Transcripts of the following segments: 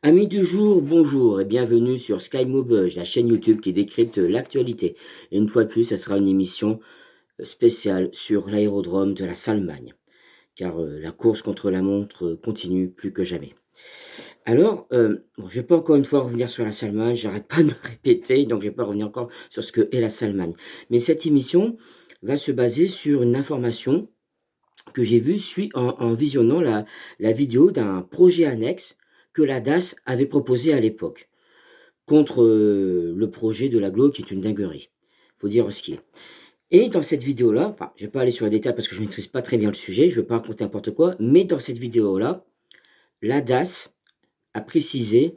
Amis du jour, bonjour et bienvenue sur SkyMobile, la chaîne YouTube qui décrypte l'actualité. Et une fois de plus, ça sera une émission spéciale sur l'aérodrome de la Salmagne, car la course contre la montre continue plus que jamais. Alors, bon, je vais pas encore une fois revenir sur la Salmagne, j'arrête pas de me répéter, donc je vais pas revenir encore sur ce que est la Salmagne. Mais cette émission va se baser sur une information que j'ai vue en visionnant la vidéo d'un projet annexe que la DAS avait proposé à l'époque contre, le projet de l'agglo qui est une dinguerie. Faut dire ce qui est. Et dans cette vidéo-là, enfin, je vais pas aller sur les détails parce que je maîtrise pas très bien le sujet, je veux pas raconter n'importe quoi, mais dans cette vidéo-là, la DAS a précisé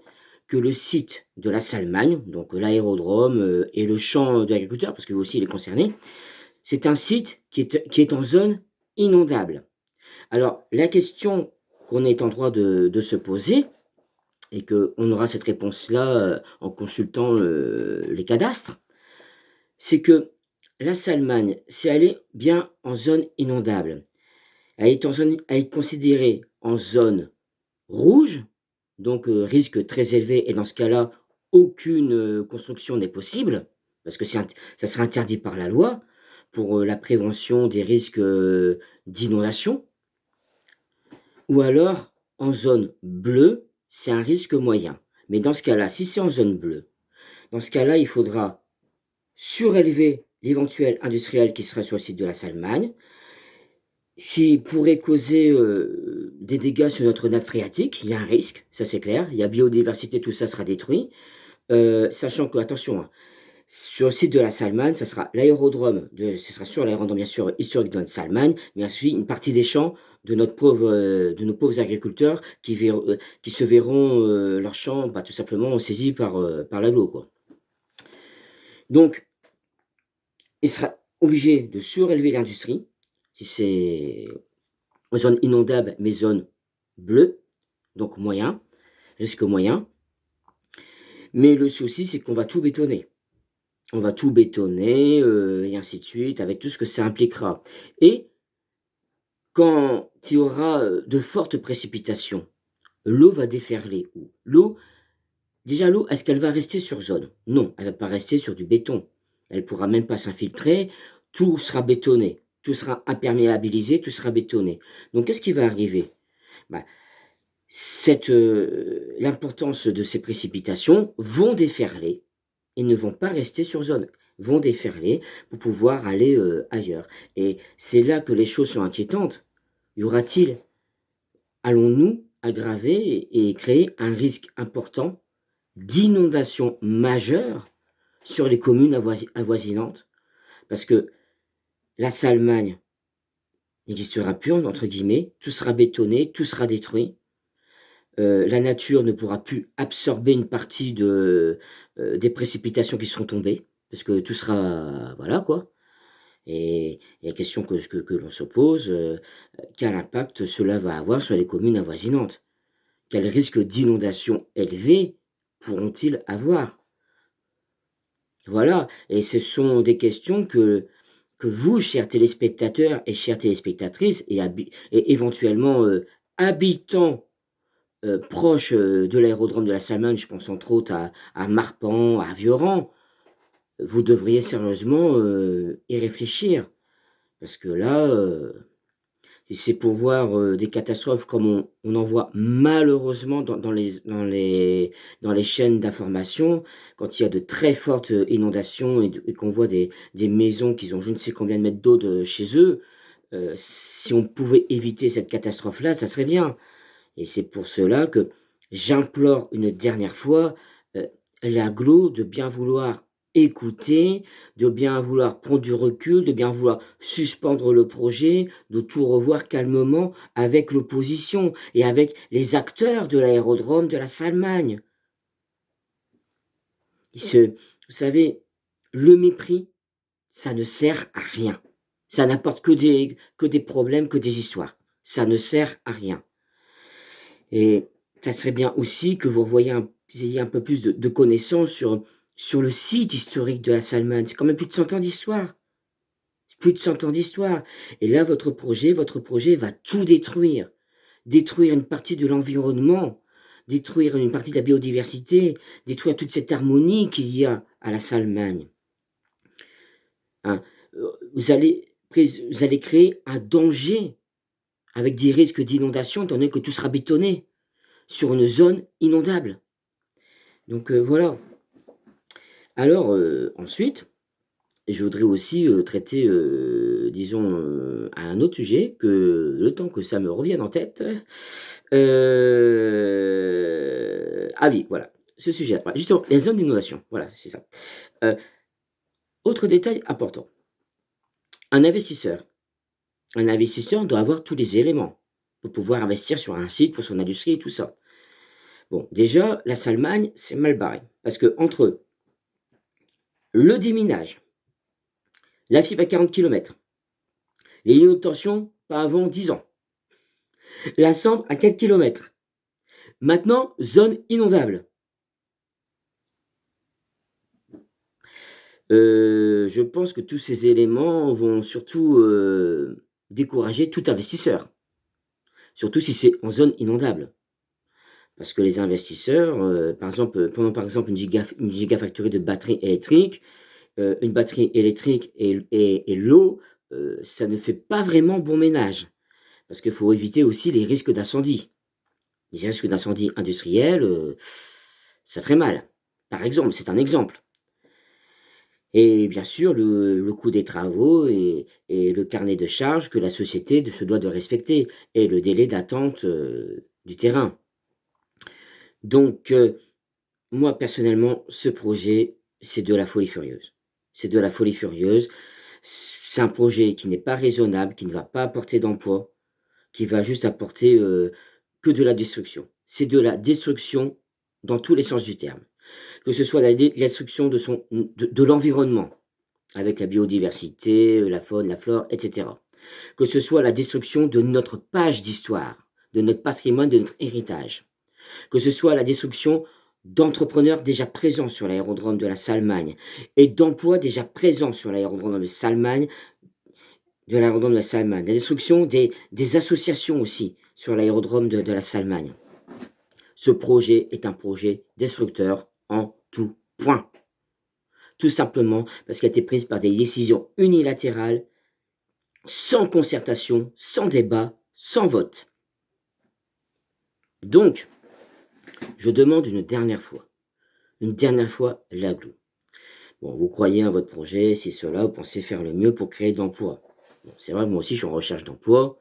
que le site de la Salmagne, donc l'aérodrome, et le champ de l'agriculteur, parce que lui aussi il est concerné, c'est un site qui est en zone inondable. Alors la question qu'on est en droit de se poser, et qu'on aura cette réponse-là, en consultant, les cadastres, c'est que la Salmagne, si elle est bien en zone inondable, elle est considérée en zone rouge, donc risque très élevé et dans ce cas-là, aucune, construction n'est possible, parce que ça sera interdit par la loi pour, la prévention des risques, d'inondation. Ou alors en zone bleue, c'est un risque moyen. Mais dans ce cas-là, si c'est en zone bleue, dans ce cas-là, il faudra surélever l'éventuel industriel qui serait sur le site de la Salmagne, s'il pourrait causer, des dégâts sur notre nappe phréatique, il y a un risque, ça c'est clair. Il y a biodiversité, tout ça sera détruit. Sachant que, attention, hein, sur le site de la Salmagne, ce sera sur l'aérodrome bien sûr historique de notre Salmagne, mais ensuite une partie des champs de nos pauvres agriculteurs qui se verront, leurs champs, bah, tout simplement saisis par l'agglo, quoi. Donc il sera obligé de surélever l'industrie, si c'est en zone inondable, mais zone bleue, donc moyen, risque moyen. Mais le souci, c'est qu'on va tout bétonner. On va tout bétonner, et ainsi de suite, avec tout ce que ça impliquera. Et quand il y aura, de fortes précipitations, l'eau va déferler où? L'eau, est-ce qu'elle va rester sur zone? Non, elle va pas rester sur du béton. Elle pourra même pas s'infiltrer, tout sera bétonné, tout sera imperméabilisé, tout sera bétonné. Donc qu'est-ce qui va arriver? Bah, l'importance de ces précipitations vont déferler et ne vont pas rester sur zone, vont déferler pour pouvoir aller, ailleurs et c'est là que les choses sont inquiétantes. Y aura-t-il Allons-nous aggraver et créer un risque important d'inondation majeure sur les communes avoisinantes? Parce que la Salmagne n'existera plus, entre guillemets, tout sera bétonné, tout sera détruit. La nature ne pourra plus absorber une partie des précipitations qui seront tombées, parce que tout sera voilà quoi. Et la question que l'on se pose, quel impact cela va avoir sur les communes avoisinantes? Quel risque d'inondation élevé pourront-ils avoir? Voilà, et ce sont des questions que vous, chers téléspectateurs et chères téléspectatrices, et éventuellement, habitants proche, de l'aérodrome de la Salmagne, je pense entre autres à Marpan, à Vioran, vous devriez sérieusement, y réfléchir. Parce que là, si c'est pour voir, des catastrophes comme on en voit malheureusement dans les chaînes d'information, quand il y a de très fortes, inondations et qu'on voit des maisons qui ont je ne sais combien de mètres d'eau de chez eux, si on pouvait éviter cette catastrophe-là, ça serait bien. Et c'est pour cela que j'implore une dernière fois, heu, l'agglo de bien vouloir écouter, de bien vouloir prendre du recul, de bien vouloir suspendre le projet, de tout revoir calmement avec l'opposition et avec les acteurs de l'aérodrome de la Salmagne. Vous savez, le mépris, ça ne sert à rien. Ça n'apporte que des problèmes, que des histoires. Ça ne sert à rien. Et ça serait bien aussi que vous ayez un peu plus de connaissances sur le site historique de la Salmanne. C'est quand même plus de 100 ans d'histoire. C'est plus de 100 ans d'histoire. Et là, votre projet va tout détruire. Détruire une partie de l'environnement. détruire une partie de la biodiversité, détruire toute cette harmonie qu'il y a à la Salmagne. Hein. Vous allez créer un danger avec des risques d'inondation, étant donné que tout sera bétonné sur une zone inondable. Donc voilà. Alors ensuite, je voudrais aussi traiter, disons, un autre sujet, que le temps que ça me revienne en tête. Ah oui, voilà, ce sujet-là. Voilà, justement, les zones d'inondation, voilà, c'est ça. Heu, Autre détail important, un investisseur un investisseur doit avoir tous les éléments pour pouvoir investir sur un site, pour son industrie et tout ça. Bon, déjà, la Salmagne, c'est mal barré parce qu'entre le déminage, la fibre à 40 kilomètres, les lignes de tension pas avant 10 ans, la Sambre à 4 kilomètres. Maintenant, zone inondable. Je pense que tous ces éléments vont surtout, décourager tout investisseur, surtout si c'est en zone inondable. Parce que les investisseurs, par exemple, prenons par exemple une gigafactory de batterie électrique, une batterie électrique et l'eau, ça ne fait pas vraiment bon ménage. Parce qu'il faut éviter aussi les risques d'incendie. Les risques d'incendie industriels, ça ferait mal. Par exemple, c'est un exemple. Et bien sûr, le coût des travaux et le carnet de charges que la société se doit de respecter et le délai d'attente, du terrain. Donc, moi personnellement, ce projet, c'est de la folie furieuse. C'est de la folie furieuse. C'est un projet qui n'est pas raisonnable, qui ne va pas apporter d'emploi, qui va juste apporter, que de la destruction. C'est de la destruction dans tous les sens du terme. Que ce soit la destruction de l'environnement, avec la biodiversité, la faune, la flore, et cetera. Que ce soit la destruction de notre page d'histoire, de notre patrimoine, de notre héritage. Que ce soit la destruction d'entrepreneurs déjà présents sur l'aérodrome de la Salmagne et d'emplois déjà présents sur l'aérodrome de la Salmagne. La destruction des associations aussi sur l'aérodrome de la Salmagne. Ce projet est un projet destructeur en tout point. Tout simplement parce qu'il a été pris par des décisions unilatérales, sans concertation, sans débat, sans vote. Donc, je demande une dernière fois l'aglou. Bon, vous croyez à votre projet, si cela, vous pensez faire le mieux pour créer de l'emploi. Bon, c'est vrai, moi aussi, je suis en recherche d'emploi,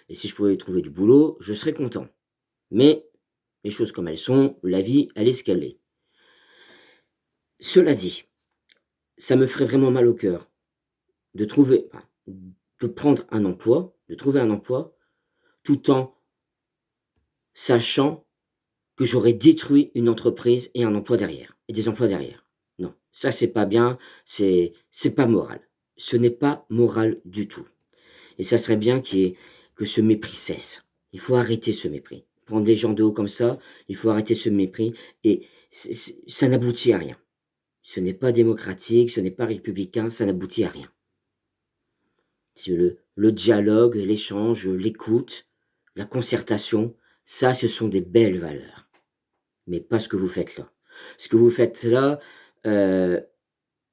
et si je pouvais trouver du boulot, je serais content. Mais, les choses comme elles sont, la vie, elle est ce qu'elle est. Cela dit, ça me ferait vraiment mal au cœur de de trouver un emploi, tout en sachant que j'aurais détruit une entreprise et un emploi derrière, et des emplois derrière. Non, ça c'est pas bien, c'est pas moral. Ce n'est pas moral du tout. Et ça serait bien que ce mépris cesse. Il faut arrêter ce mépris. Prendre des gens de haut comme ça, il faut arrêter ce mépris et ça n'aboutit à rien. Ce n'est pas démocratique, ce n'est pas républicain, ça n'aboutit à rien. C'est le dialogue, l'échange, l'écoute, la concertation, ça ce sont des belles valeurs. Mais pas ce que vous faites là. Ce que vous faites là, non,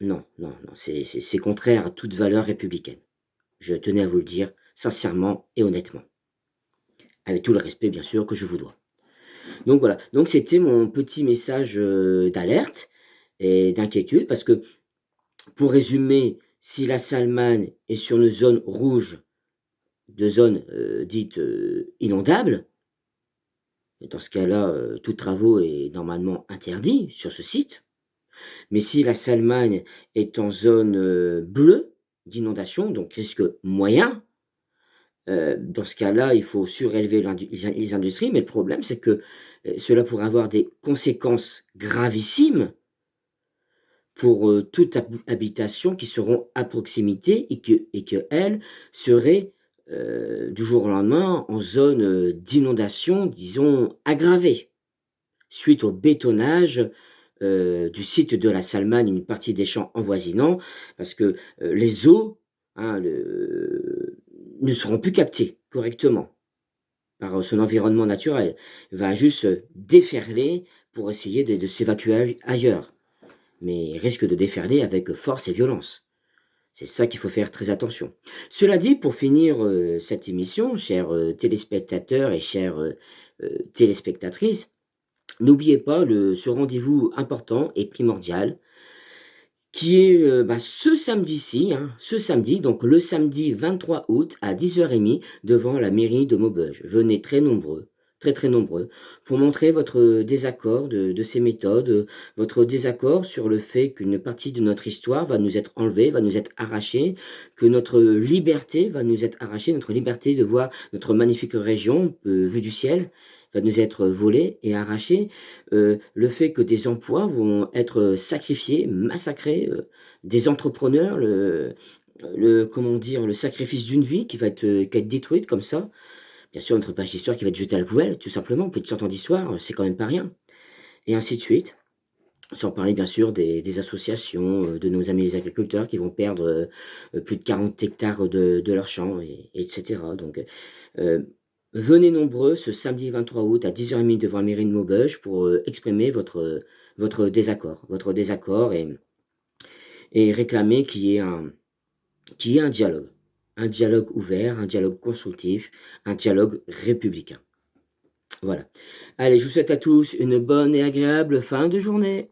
non, non, c'est contraire à toute valeur républicaine. Je tenais à vous le dire sincèrement et honnêtement. Avec tout le respect, bien sûr, que je vous dois. Donc voilà, donc c'était mon petit message d'alerte et d'inquiétude, parce que, pour résumer, si la Salmagne est sur une zone rouge, de zone dite inondable, et dans ce cas-là, tout travaux est normalement interdit sur ce site. Mais si la Salmagne est en zone bleue d'inondation, donc risque moyen, dans ce cas-là, il faut surélever les industries, mais le problème, c'est que cela pourrait avoir des conséquences gravissimes pour toute habitation qui seront à proximité et que elles seraient du jour au lendemain en zone d'inondation, disons, aggravée, suite au bétonnage du site de la Salmagne, une partie des champs avoisinants, parce que les eaux, hein, ne seront plus captées correctement. par son environnement naturel, va juste déferler pour essayer de s'évacuer ailleurs, mais il risque de déferler avec force et violence. C'est ça qu'il faut faire très attention. Cela dit, pour finir cette émission, chers téléspectateurs et chères téléspectatrices, n'oubliez pas ce rendez-vous important et primordial qui est, ce samedi-ci, hein, ce samedi, donc le samedi 23 août à 10h30 devant la mairie de Maubeuge. Venez très nombreux, très, très nombreux, pour montrer votre désaccord de ces méthodes, votre désaccord sur le fait qu'une partie de notre histoire va nous être enlevée, va nous être arrachée, que notre liberté va nous être arrachée, notre liberté de voir notre magnifique région, vue du ciel, va nous être volée et arrachée. Le fait que des emplois vont être sacrifiés, massacrés, des entrepreneurs, le comment dire? Le sacrifice d'une vie qui va être détruite comme ça. Bien sûr, notre page d'histoire qui va être jetée à la poubelle, tout simplement. Plus de 100 ans d'histoire, c'est quand même pas rien et ainsi de suite. Sans parler bien sûr des associations, de nos amis les agriculteurs qui vont perdre, plus de 40 hectares de leurs champs et cetera. Donc, venez nombreux ce samedi 23 août à 10h30 devant la mairie de Maubeuge pour, exprimer votre désaccord et réclamer qu'il y ait un dialogue ouvert, un dialogue constructif, un dialogue républicain. Voilà. Allez, je vous souhaite à tous une bonne et agréable fin de journée.